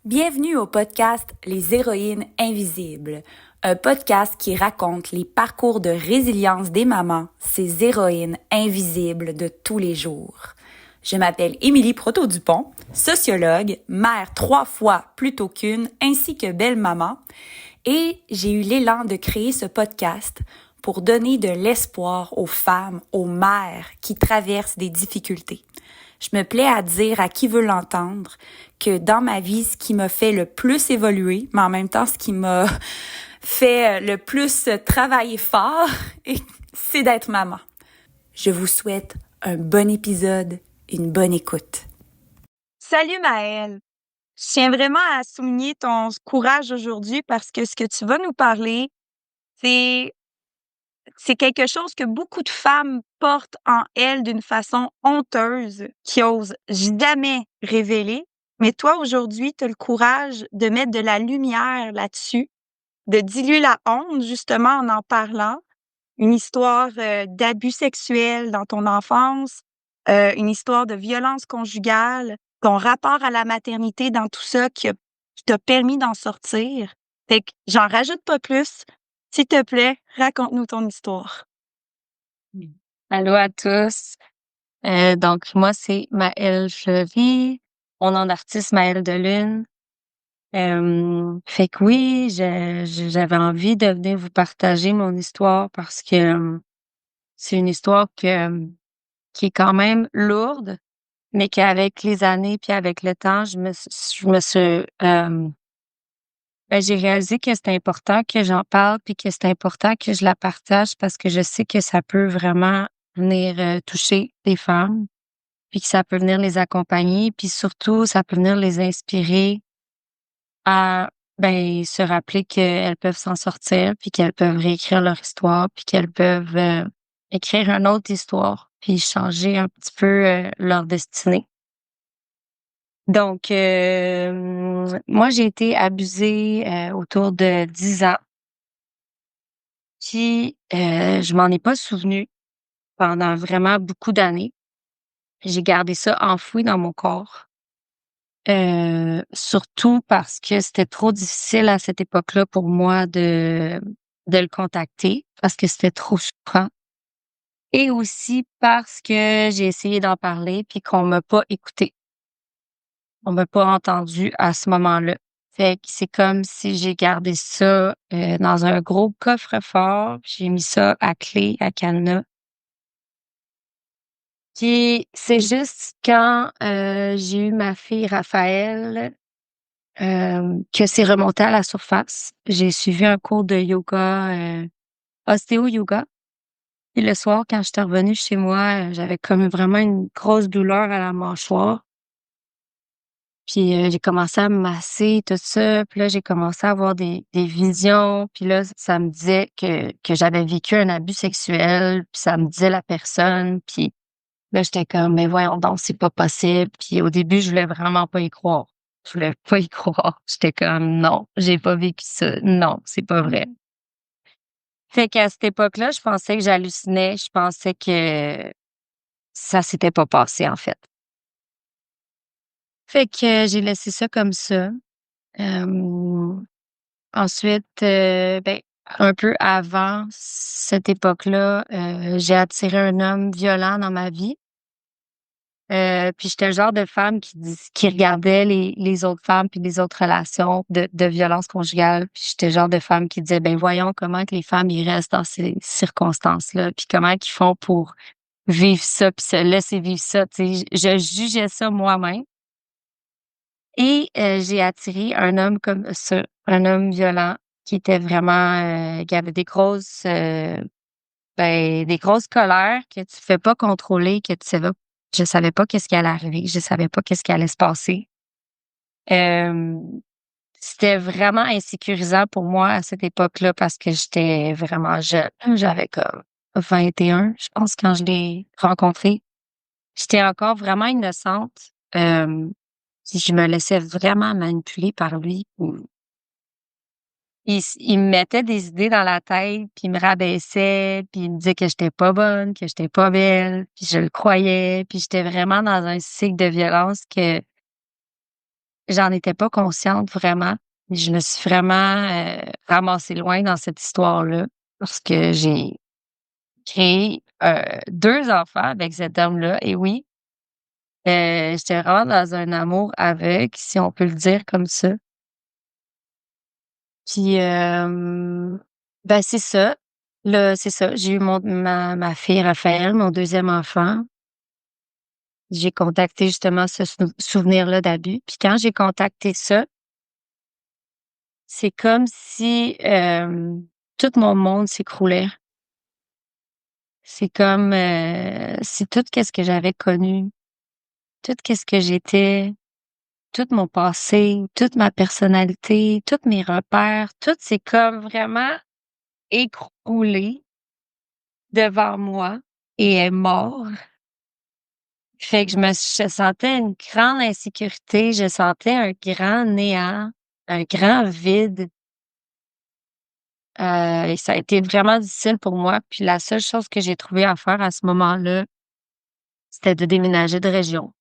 Bienvenue au podcast Les Héroïnes Invisibles, un podcast qui raconte les parcours de résilience des mamans, ces héroïnes invisibles de tous les jours. Je m'appelle Émilie Proto-Dupont, sociologue, mère 3 fois plutôt qu'une, ainsi que belle-maman, et j'ai eu l'élan de créer ce podcast pour donner de l'espoir aux femmes, aux mères qui traversent des difficultés. Je me plais à dire à qui veut l'entendre que dans ma vie, ce qui m'a fait le plus évoluer, mais en même temps, ce qui m'a fait le plus travailler fort, c'est d'être maman. Je vous souhaite un bon épisode, une bonne écoute. Salut Maëlle! Je tiens vraiment à souligner ton courage aujourd'hui parce que ce que tu vas nous parler, c'est quelque chose que beaucoup de femmes portent en elles d'une façon honteuse, qui osent jamais révéler. Mais toi, aujourd'hui, tu as le courage de mettre de la lumière là-dessus, de diluer la honte, justement, en parlant. Une histoire d'abus sexuels dans ton enfance, une histoire de violence conjugale, ton rapport à la maternité dans tout ça qui t'a permis d'en sortir. Fait que j'en rajoute pas plus. S'il te plaît, raconte-nous ton histoire. Allô à tous. Donc, moi, c'est Maëlle Fleury, mon nom d'artiste Maëlle Delune. Fait que oui, j'avais envie de venir vous partager mon histoire parce que c'est une histoire qui est quand même lourde, mais qu'avec les années puis avec le temps, j'ai réalisé que c'était important que j'en parle puis que c'est important que je la partage parce que je sais que ça peut vraiment venir toucher des femmes, puis que ça peut venir les accompagner, puis surtout, ça peut venir les inspirer à, se rappeler qu'elles peuvent s'en sortir, puis qu'elles peuvent réécrire leur histoire, puis qu'elles peuvent écrire une autre histoire, puis changer un petit peu leur destinée. Donc, moi, j'ai été abusée autour de 10 ans. Puis, je m'en ai pas souvenu pendant vraiment beaucoup d'années. J'ai gardé ça enfoui dans mon corps. Surtout parce que c'était trop difficile à cette époque-là pour moi de le contacter parce que c'était trop souffrant et aussi parce que j'ai essayé d'en parler puis qu'on m'a pas écouté. On m'a pas entendu à ce moment-là. Fait que c'est comme si j'ai gardé ça, dans un gros coffre-fort, j'ai mis ça à clé, à cadenas. Puis c'est juste quand, j'ai eu ma fille Raphaël, que c'est remonté à la surface. J'ai suivi un cours de yoga, ostéo-yoga. Et le soir, quand j'étais revenue chez moi, j'avais comme vraiment une grosse douleur à la mâchoire. Puis, j'ai commencé à me masser, tout ça. Puis là, j'ai commencé à avoir des visions. Puis là, ça me disait que j'avais vécu un abus sexuel. Puis ça me disait la personne. Puis là, j'étais comme, mais voyons donc, c'est pas possible. Puis au début, je voulais vraiment pas y croire. Je voulais pas y croire. J'étais comme, non, j'ai pas vécu ça. Non, c'est pas vrai. Fait qu'à cette époque-là, je pensais que j'hallucinais. Je pensais que ça s'était pas passé, en fait. Fait que j'ai laissé ça comme ça. Ensuite, un peu avant cette époque-là, j'ai attiré un homme violent dans ma vie. Puis j'étais le genre de femme qui regardait les autres femmes puis les autres relations de violence conjugale. Puis j'étais le genre de femme qui disait, ben voyons comment que les femmes ils restent dans ces circonstances-là, puis comment qu'ils font pour vivre ça puis se laisser vivre ça. Tu sais, je jugeais ça moi-même. Et j'ai attiré un homme comme ça, un homme violent qui était vraiment, qui avait des grosses colères que tu fais pas contrôler, que tu savais je savais pas qu'est-ce qui allait arriver, je savais pas qu'est-ce qui allait se passer. Hem, C'était vraiment insécurisant pour moi à cette époque-là parce que j'étais vraiment jeune. J'avais comme 21, je pense, quand je l'ai rencontré. J'étais encore vraiment innocente, puis je me laissais vraiment manipuler par lui. Il me mettait des idées dans la tête, puis il me rabaissait, puis il me disait que j'étais pas bonne, que j'étais pas belle, puis je le croyais, puis j'étais vraiment dans un cycle de violence que j'en étais pas consciente vraiment. Je me suis vraiment, ramassée loin dans cette histoire-là parce que j'ai créé, 2 enfants avec cet homme-là et oui, j'étais vraiment dans un amour aveugle, si on peut le dire comme ça. Puis, ben, c'est ça. Là, c'est ça, j'ai eu ma fille Raphaël, mon deuxième enfant. J'ai contacté justement ce souvenir-là d'abus. Puis quand j'ai contacté ça, c'est comme si, tout mon monde s'écroulait. C'est comme, si tout qu'est-ce que j'avais connu, tout qu'est-ce que j'étais, tout mon passé, toute ma personnalité, tous mes repères, tout s'est comme vraiment écroulé devant moi et est mort. Fait que je sentais une grande insécurité, je sentais un grand néant, un grand vide, et ça a été vraiment difficile pour moi. Puis la seule chose que j'ai trouvé à faire à ce moment-là, c'était de déménager de région.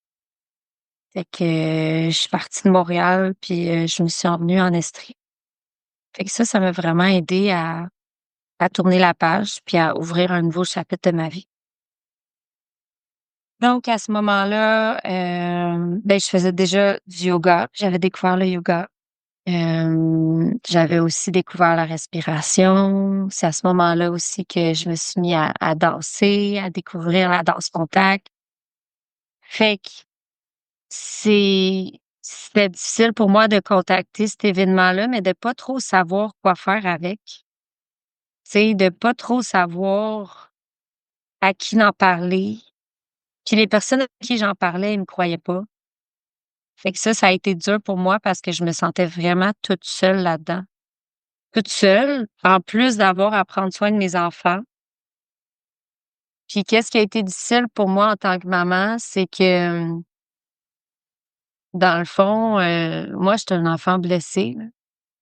Fait que, je suis partie de Montréal, puis, je me suis emmenée en Estrie. Fait que ça m'a vraiment aidée à tourner la page, puis à ouvrir un nouveau chapitre de ma vie. Donc à ce moment-là, ben, je faisais déjà du yoga. J'avais découvert le yoga. J'avais aussi découvert la respiration. C'est à ce moment-là aussi que je me suis mis à danser, à découvrir la danse contact. Fait que c'était difficile pour moi de contacter cet événement-là, mais de pas trop savoir quoi faire avec. Tu sais, de pas trop savoir à qui en parler. Puis les personnes à qui j'en parlais, ils me croyaient pas. Fait que ça a été dur pour moi parce que je me sentais vraiment toute seule là-dedans. Toute seule, en plus d'avoir à prendre soin de mes enfants. Puis qu'est-ce qui a été difficile pour moi en tant que maman, c'est que, dans le fond, moi, j'étais un enfant blessé, là.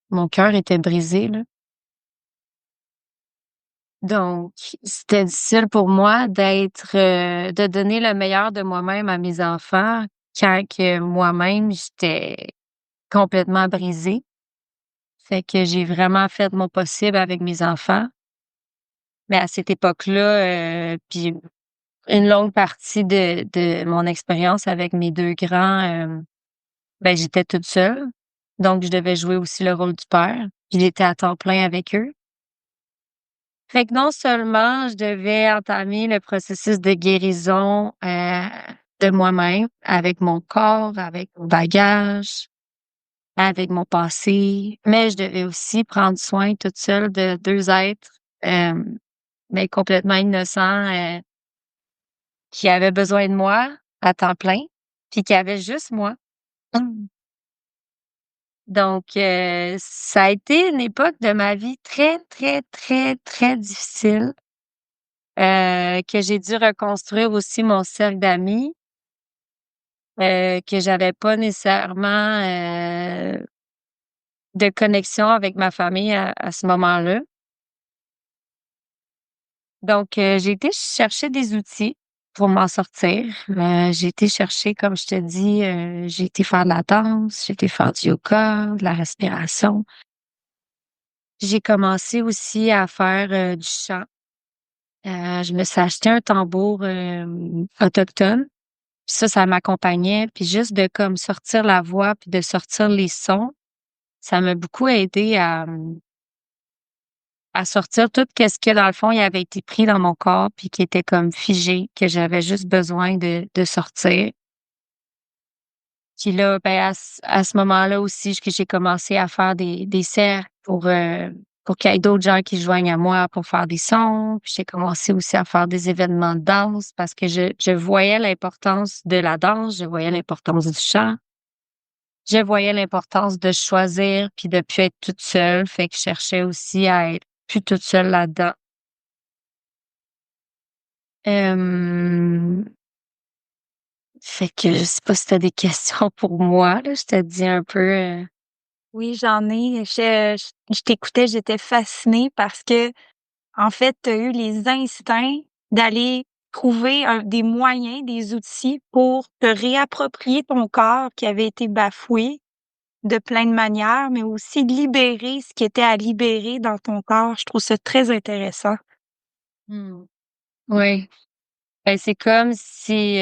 Mon cœur était brisé, là. Donc c'était difficile pour moi de donner le meilleur de moi-même à mes enfants quand que moi-même, j'étais complètement brisée. Fait que j'ai vraiment fait mon possible avec mes enfants. Mais à cette époque-là, puis une longue partie de mon expérience avec mes 2 grands, ben, j'étais toute seule. Donc je devais jouer aussi le rôle du père. Puis il était à temps plein avec eux. Fait que non seulement je devais entamer le processus de guérison, de moi-même, avec mon corps, avec mon bagage, avec mon passé, mais je devais aussi prendre soin toute seule de 2 êtres, mais complètement innocents, qui avaient besoin de moi à temps plein, puis qui avaient juste moi. Donc, ça a été une époque de ma vie très, très, très, très difficile, que j'ai dû reconstruire aussi mon cercle d'amis, que j'avais pas nécessairement, de connexion avec ma famille à ce moment-là. Donc, j'ai été chercher des outils pour m'en sortir. J'ai été chercher, comme je te dis, j'ai été faire de la danse, j'ai été faire du yoga, de la respiration. J'ai commencé aussi à faire, du chant. Je me suis acheté un tambour, autochtone. Puis ça m'accompagnait. Puis juste de comme sortir la voix, puis de sortir les sons, ça m'a beaucoup aidé à sortir tout qu'est-ce que dans le fond, il avait été pris dans mon corps puis qui était comme figé, que j'avais juste besoin de sortir. Puis là, ben, à ce moment-là aussi que j'ai commencé à faire des cercles pour qu'il y ait d'autres gens qui se joignent à moi pour faire des sons. Puis j'ai commencé aussi à faire des événements de danse parce que je voyais l'importance de la danse, je voyais l'importance du chant, je voyais l'importance de choisir puis de plus être toute seule. Fait que je cherchais aussi à être plus toute seule là-dedans. Hem, Fait que je sais pas si tu as des questions pour moi, là, je te dis un peu, Oui, j'en ai. Je t'écoutais, j'étais fascinée parce que, en fait, tu as eu les instincts d'aller trouver des moyens, des outils pour te réapproprier ton corps qui avait été bafoué de plein de manières, mais aussi de libérer ce qui était à libérer dans ton corps. Je trouve ça très intéressant. Mmh. Oui. Ben, c'est comme si,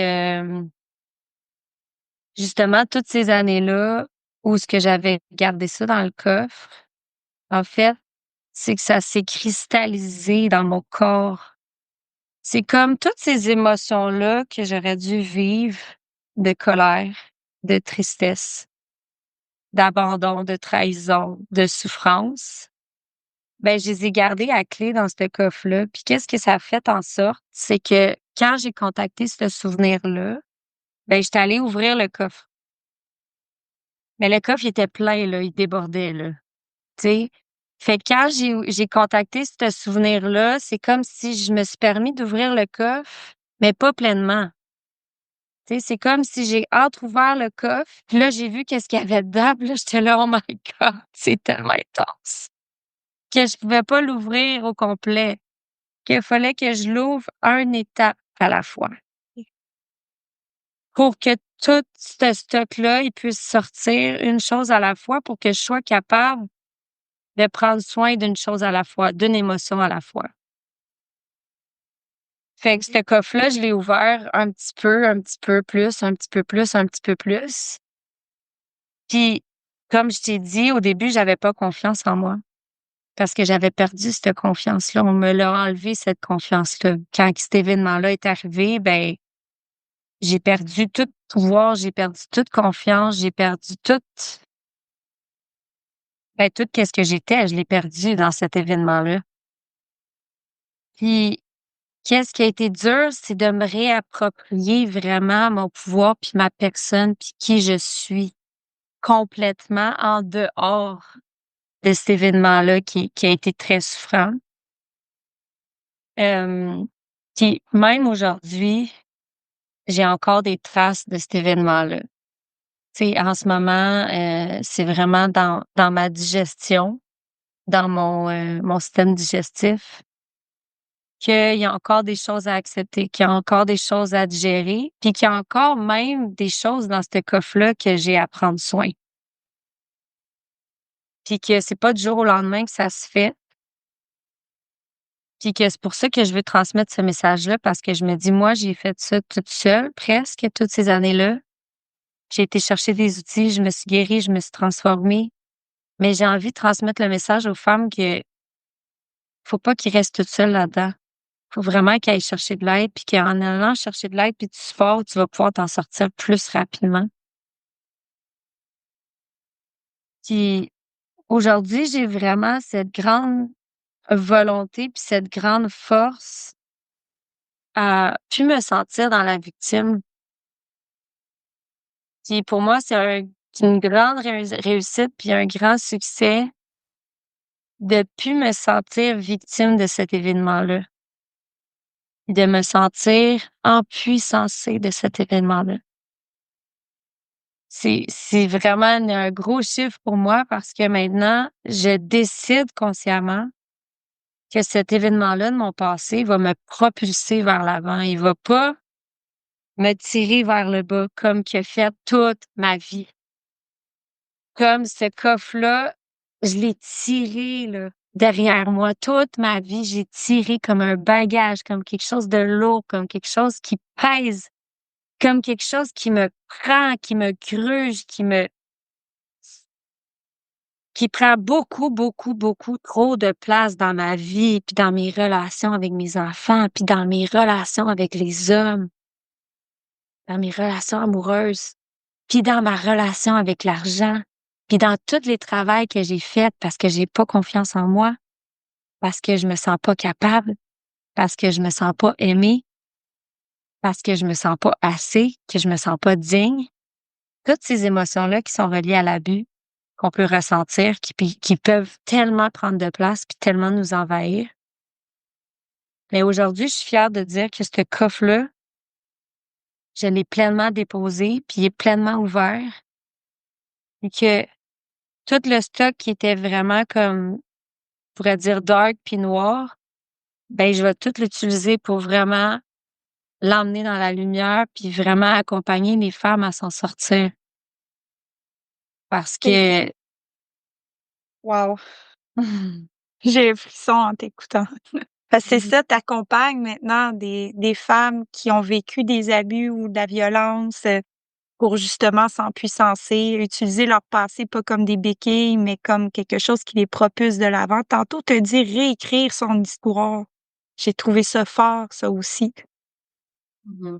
justement, toutes ces années-là où ce que j'avais gardé ça dans le coffre, en fait, c'est que ça s'est cristallisé dans mon corps. C'est comme toutes ces émotions-là que j'aurais dû vivre, de colère, de tristesse, d'abandon, de trahison, de souffrance, ben, je les ai gardées à clé dans ce coffre-là. Puis qu'est-ce que ça a fait en sorte? C'est que quand j'ai contacté ce souvenir-là, ben, j'étais allée ouvrir le coffre. Mais le coffre, il était plein, là, il débordait, là, tu sais? Fait que quand j'ai contacté ce souvenir-là, c'est comme si je me suis permis d'ouvrir le coffre, mais pas pleinement. Tu sais, c'est comme si j'ai entrouvert le coffre, puis là, j'ai vu qu'est-ce qu'il y avait dedans, puis là, j'étais là: «Oh my God, c'est tellement intense!» Que je pouvais pas l'ouvrir au complet, qu'il fallait que je l'ouvre une étape à la fois pour que tout ce stock-là, il puisse sortir une chose à la fois pour que je sois capable de prendre soin d'une chose à la fois, d'une émotion à la fois. Fait que ce coffre-là, je l'ai ouvert un petit peu plus, un petit peu plus, un petit peu plus. Puis, comme je t'ai dit, au début, j'avais pas confiance en moi parce que j'avais perdu cette confiance-là. On me l'a enlevé, cette confiance-là. Quand cet événement-là est arrivé, ben, j'ai perdu tout pouvoir, j'ai perdu toute confiance, j'ai perdu tout qu'est-ce que j'étais, je l'ai perdu dans cet événement-là. Puis, qu'est-ce qui a été dur, c'est de me réapproprier vraiment mon pouvoir puis ma personne puis qui je suis complètement en dehors de cet événement-là qui a été très souffrant. Hem, Puis même aujourd'hui, j'ai encore des traces de cet événement-là. Tu sais, en ce moment, c'est vraiment dans ma digestion, dans mon système digestif, qu'il y a encore des choses à accepter, qu'il y a encore des choses à digérer, puis qu'il y a encore même des choses dans ce coffre-là que j'ai à prendre soin. Puis que c'est pas du jour au lendemain que ça se fait, puis que c'est pour ça que je veux transmettre ce message-là parce que je me dis: «Moi, j'ai fait ça toute seule presque toutes ces années-là. J'ai été chercher des outils, je me suis guérie, je me suis transformée». Mais j'ai envie de transmettre le message aux femmes que faut pas qu'ils restent toutes seules là-dedans. Faut vraiment qu'ils aillent chercher de l'aide, puis qu'en allant chercher de l'aide puis du support, tu vas pouvoir t'en sortir plus rapidement. Puis aujourd'hui, j'ai vraiment cette grande volonté puis cette grande force à plus me sentir dans la victime. Puis pour moi, c'est une grande réussite puis un grand succès de plus me sentir victime de cet événement-là. De me sentir empuissancée de cet événement-là. C'est vraiment un gros chiffre pour moi parce que maintenant, je décide consciemment que cet événement-là de mon passé va me propulser vers l'avant. Il va pas me tirer vers le bas comme qu'il a fait toute ma vie. Comme ce coffre-là, je l'ai tiré, là, derrière moi. Toute ma vie, j'ai tiré comme un bagage, comme quelque chose de lourd, comme quelque chose qui pèse. Comme quelque chose qui me prend, qui me gruge, qui prend beaucoup, beaucoup, beaucoup trop de place dans ma vie, puis dans mes relations avec mes enfants, puis dans mes relations avec les hommes, dans mes relations amoureuses, puis dans ma relation avec l'argent, puis dans tous les travails que j'ai faits parce que j'ai pas confiance en moi, parce que je me sens pas capable, parce que je me sens pas aimée, parce que je me sens pas assez, que je me sens pas digne. Toutes ces émotions-là qui sont reliées à l'abus, qu'on peut ressentir, qui peuvent tellement prendre de place puis tellement nous envahir. Mais aujourd'hui, je suis fière de dire que ce coffre-là, je l'ai pleinement déposé, puis il est pleinement ouvert et que tout le stock qui était vraiment comme, on pourrait dire dark puis noir, ben je vais tout l'utiliser pour vraiment l'emmener dans la lumière puis vraiment accompagner les femmes à s'en sortir. parce C'est que wow! J'ai un frisson en t'écoutant. Parce que c'est Mmh. ça, tu accompagnes maintenant des femmes qui ont vécu des abus ou de la violence, pour justement s'empuissancer, utiliser leur passé pas comme des béquilles, mais comme quelque chose qui les propulse de l'avant. Tantôt, tu as dit réécrire son histoire. J'ai trouvé ça fort, ça aussi. Mmh.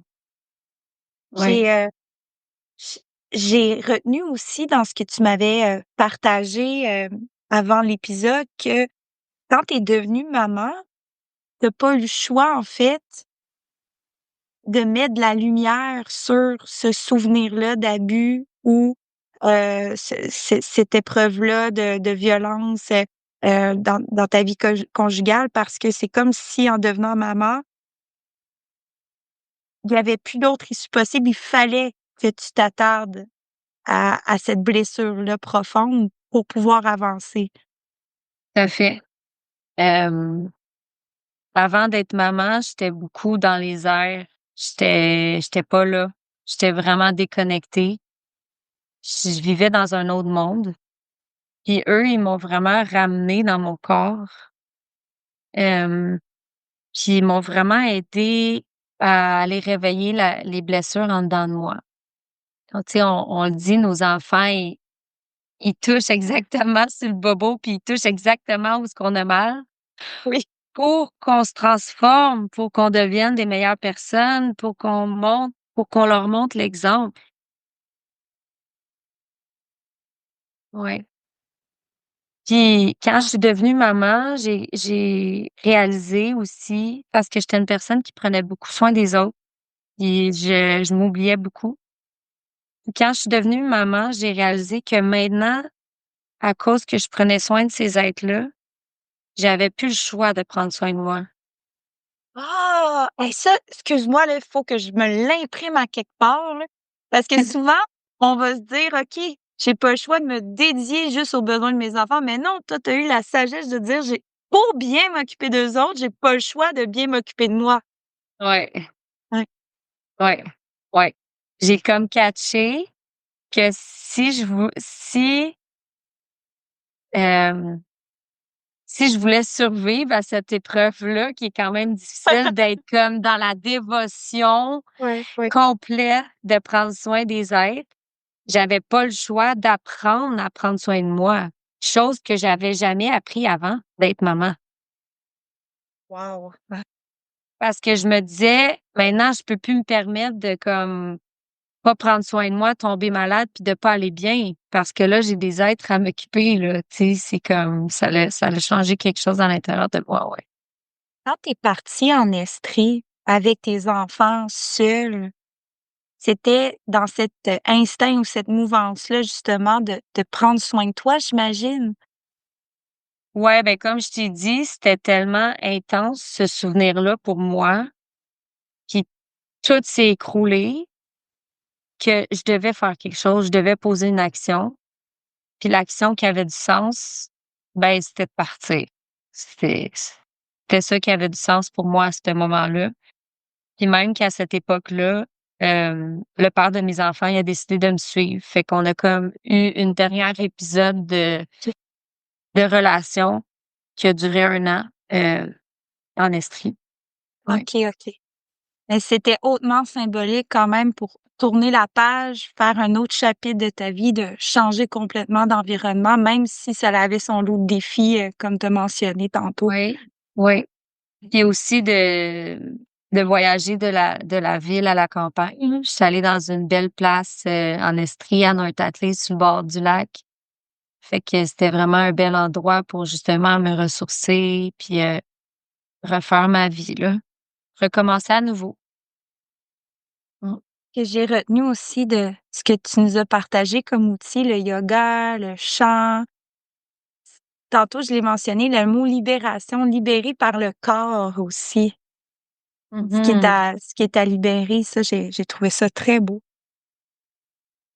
Ouais, J'ai, j j'ai retenu aussi dans ce que tu m'avais, partagé, avant l'épisode que quand tu es devenue maman, tu pas eu le choix, en fait, de mettre de la lumière sur ce souvenir-là d'abus ou, cette épreuve-là de violence, dans ta vie conjugale parce que c'est comme si en devenant maman, il y avait plus d'autre issue possible. Il fallait que tu t'attardes à cette blessure-là profonde pour pouvoir avancer. tout à fait. Hem, Avant d'être maman, j'étais beaucoup dans les airs. J'étais pas là. J'étais vraiment déconnectée. Je vivais dans un autre monde. Puis eux, ils m'ont vraiment ramenée dans mon corps. Hem, Puis ils m'ont vraiment aidée à aller réveiller les blessures en dedans de moi. Donc, tu sais, on le dit, nos enfants, ils touchent exactement sur le bobo, puis ils touchent exactement où est-ce qu'on a mal Oui. pour qu'on se transforme, pour qu'on devienne des meilleures personnes, pour qu'on leur montre l'exemple. Ouais. Puis quand je suis devenue maman, j'ai réalisé aussi parce que j'étais une personne qui prenait beaucoup soin des autres, et je m'oubliais beaucoup. Quand je suis devenue maman, j'ai réalisé que maintenant, à cause que je prenais soin de ces êtres-là, j'avais plus le choix de prendre soin de moi. Ah! Hey, ça, excuse-moi, là, il faut que je me l'imprime à quelque part, là, parce que souvent, on va se dire: «OK, j'ai pas le choix de me dédier juste aux besoins de mes enfants», mais non, toi, tu as eu la sagesse de dire: «J'ai pour bien m'occuper d'eux autres, j'ai pas le choix de bien m'occuper de moi». Ouais, Ouais. ouais, ouais. J'ai comme catché que hem, si je voulais survivre à cette épreuve-là, qui est quand même difficile d'être comme dans la dévotion Ouais, ouais. complète de prendre soin des êtres, j'avais pas le choix d'apprendre à prendre soin de moi, chose que j'avais jamais appris avant d'être maman. Wow! Parce que je me disais: «Maintenant, je peux plus me permettre de comme pas prendre soin de moi, tomber malade puis de pas aller bien parce que là, j'ai des êtres à m'occuper, là». Tu sais, c'est comme ça l'a changé quelque chose à l'intérieur de moi, ouais. Quand tu es partie en Estrie avec tes enfants seuls, c'était dans cet, instinct ou cette mouvance-là, justement, de prendre soin de toi, j'imagine? Ouais, ben, comme je t'ai dit, c'était tellement intense ce souvenir-là pour moi, puis tout s'est écroulé, que je devais faire quelque chose, je devais poser une action, puis l'action qui avait du sens, ben, c'était de partir. C'était ça qui avait du sens pour moi à ce moment-là. Puis même qu'à cette époque-là, le père de mes enfants, il a décidé de me suivre. Fait qu'on a comme eu une dernière épisode de relation qui a duré 1 an, en Estrie. Ouais. OK, OK. Mais c'était hautement symbolique quand même pour tourner la page, faire un autre chapitre de ta vie, de changer complètement d'environnement, même si ça avait son lot de défis, comme tu as mentionné tantôt. Oui, oui. Puis aussi de voyager de la ville à la campagne, là. Je suis allée dans une belle place, en Estrie, à North-Atlee, sur le bord du lac. Fait que c'était vraiment un bel endroit pour justement me ressourcer puis, refaire ma vie, là. Recommencer à nouveau. Mmh. Que j'ai retenu aussi de ce que tu nous as partagé comme outil, le yoga, le chant. Tantôt, je l'ai mentionné, le mot libération, libéré par le corps aussi. Mmh. Ce qui est à libérer, ça, j'ai trouvé ça très beau.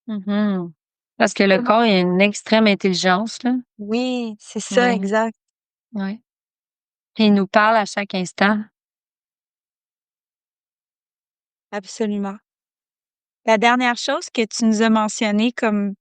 Mmh. Parce que le corps, il a une extrême intelligence, là. Oui, c'est ça, Ouais, exact, ouais. Puis il nous parle à chaque instant. absolument. La dernière chose que tu nous as mentionné comme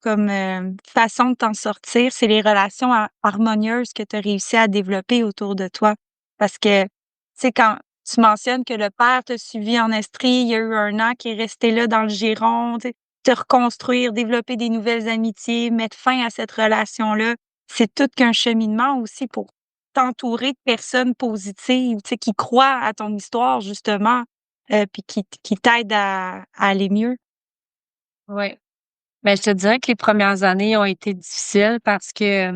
comme façon de t'en sortir, c'est les relations harmonieuses que tu as réussi à développer autour de toi. Parce que, tu sais, quand tu mentionnes que le père t'a suivi en Estrie, il y a eu un an qui est resté là dans le giron, tu sais, te reconstruire, développer des nouvelles amitiés, mettre fin à cette relation-là, c'est tout qu'un cheminement aussi pour t'entourer de personnes positives, tu sais, qui croient à ton histoire, justement, puis qui t'aident à aller mieux. Ouais. Ben, je te dirais que les premières années ont été difficiles parce que,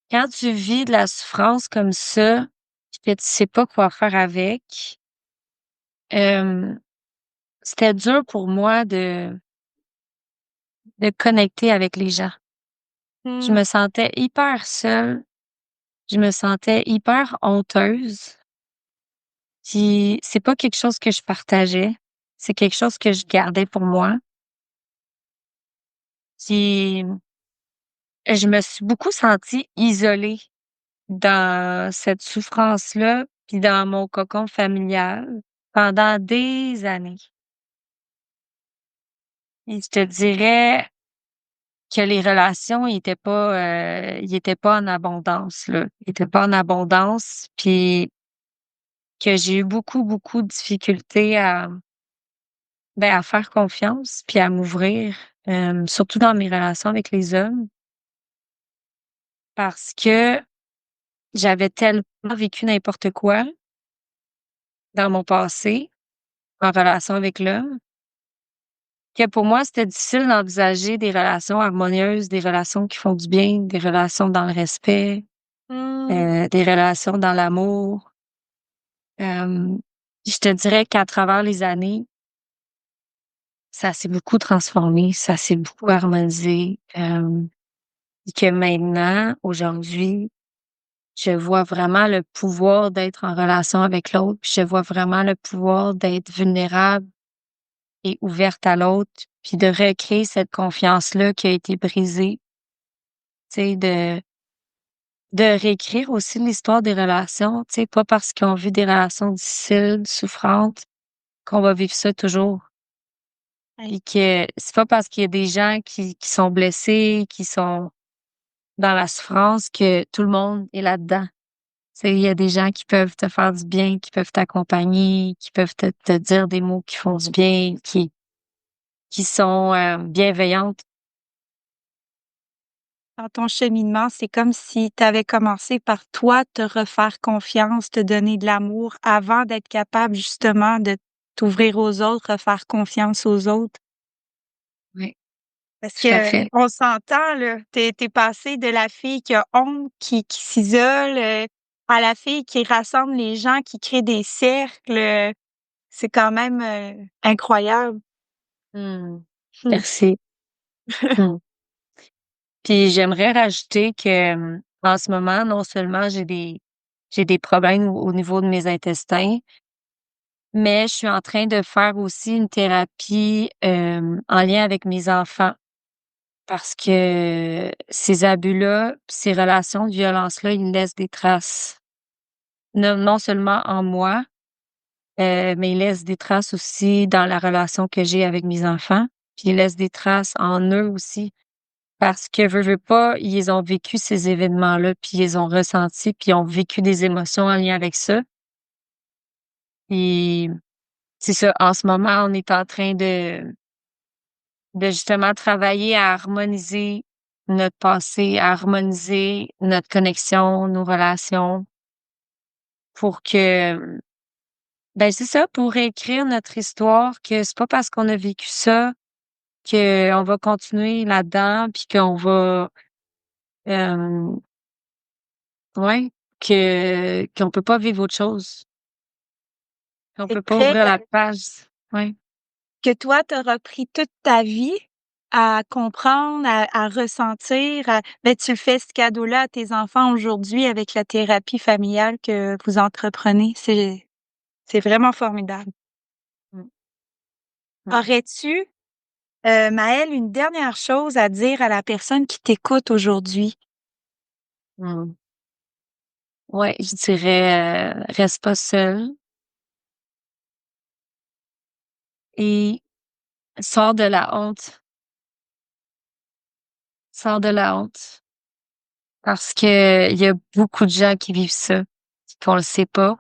quand tu vis de la souffrance comme ça, puis que tu sais pas quoi faire avec, hem, c'était dur pour moi de connecter avec les gens. Je Mmh. me sentais hyper seule, je me sentais hyper honteuse, puis c'est pas quelque chose que je partageais, c'est quelque chose que je gardais pour moi. Puis, je me suis beaucoup sentie isolée dans cette souffrance-là, puis dans mon cocon familial pendant des années. Et je te dirais que les relations ils étaient pas en abondance, là. Ils étaient pas en abondance, puis que j'ai eu beaucoup, beaucoup de difficultés à faire confiance puis à m'ouvrir, surtout dans mes relations avec les hommes parce que j'avais tellement vécu n'importe quoi dans mon passé, en relation avec l'homme, que pour moi, c'était difficile d'envisager des relations harmonieuses, des relations qui font du bien, des relations dans le respect, Mmh. des relations dans l'amour. Hem, je te dirais qu'à travers les années, ça s'est beaucoup transformé, ça s'est beaucoup harmonisé, et que maintenant, aujourd'hui, je vois vraiment le pouvoir d'être en relation avec l'autre, puis je vois vraiment le pouvoir d'être vulnérable et ouverte à l'autre, puis de recréer cette confiance-là qui a été brisée, tu sais, de réécrire aussi l'histoire des relations, tu sais, pas parce qu'on vit des relations difficiles, souffrantes, qu'on va vivre ça toujours. Ouais. Et que c'est pas parce qu'il y a des gens qui sont blessés, qui sont dans la souffrance que tout le monde est là-dedans. Tu sais, il y a des gens qui peuvent te faire du bien, qui peuvent t'accompagner, qui peuvent te dire des mots qui font du bien, qui sont, bienveillantes. Dans ton cheminement, c'est comme si tu avais commencé par toi te refaire confiance, te donner de l'amour avant d'être capable justement de t'ouvrir aux autres, refaire confiance aux autres. Oui, Parce tout à que fait. on s'entend là, tu es passée de la fille qui a honte, qui s'isole, à la fille qui rassemble les gens, qui crée des cercles, c'est quand même, incroyable. Mmh. Mmh. Merci. Mmh. Puis j'aimerais rajouter que, en ce moment, non seulement j'ai des problèmes au niveau de mes intestins, mais je suis en train de faire aussi une thérapie, en lien avec mes enfants parce que ces abus-là, ces relations de violence-là, ils laissent des traces. Non seulement en moi, mais ils laissent des traces aussi dans la relation que j'ai avec mes enfants, puis ils laissent des traces en eux aussi. Parce que veux pas, ils ont vécu ces événements-là, puis ils ont ressenti, puis ils ont vécu des émotions en lien avec ça. Et c'est ça, en ce moment, on est en train de justement travailler à harmoniser notre passé, à harmoniser notre connexion, nos relations pour que, ben, c'est ça, pour écrire notre histoire, que c'est pas parce qu'on a vécu ça qu'on va continuer là-dedans, puis qu'on va, hem ouais, qu'on peut pas vivre autre chose, qu'on C'est peut pas très ouvrir la page. Ouais. que toi, tu auras pris toute ta vie à comprendre, à ressentir, ben, tu le fais ce cadeau-là à tes enfants aujourd'hui avec la thérapie familiale que vous entreprenez. C'est vraiment formidable. Mmh, mmh, Aurais-tu, Maëlle, une dernière chose à dire à la personne qui t'écoute aujourd'hui? mmh. Ouais, je dirais, reste pas seul et sors de la honte. Sors de la honte. Parce que il y a beaucoup de gens qui vivent ça, qu'on le sait pas.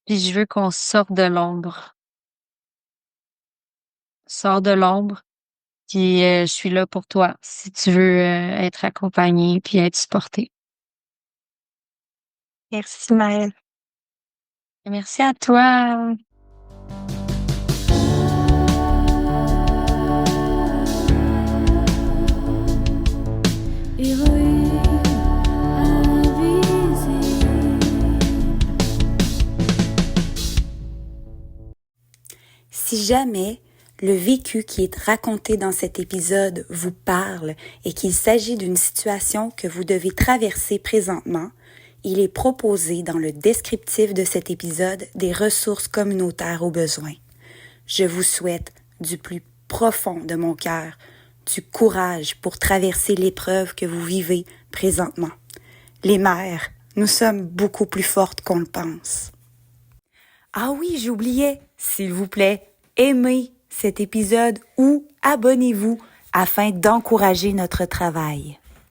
Puis je veux qu'on sorte de l'ombre. Sors de l'ombre, puis je suis là pour toi si tu veux être accompagné puis être supporté. Merci, Maëlle. Merci à toi. Héroïne invisible. Si jamais le vécu qui est raconté dans cet épisode vous parle et qu'il s'agit d'une situation que vous devez traverser présentement, il est proposé dans le descriptif de cet épisode des ressources communautaires au besoin. Je vous souhaite du plus profond de mon cœur du courage pour traverser l'épreuve que vous vivez présentement. Les mères, nous sommes beaucoup plus fortes qu'on le pense. Ah oui, j'oubliais, s'il vous plaît, aimez cet épisode ou abonnez-vous afin d'encourager notre travail.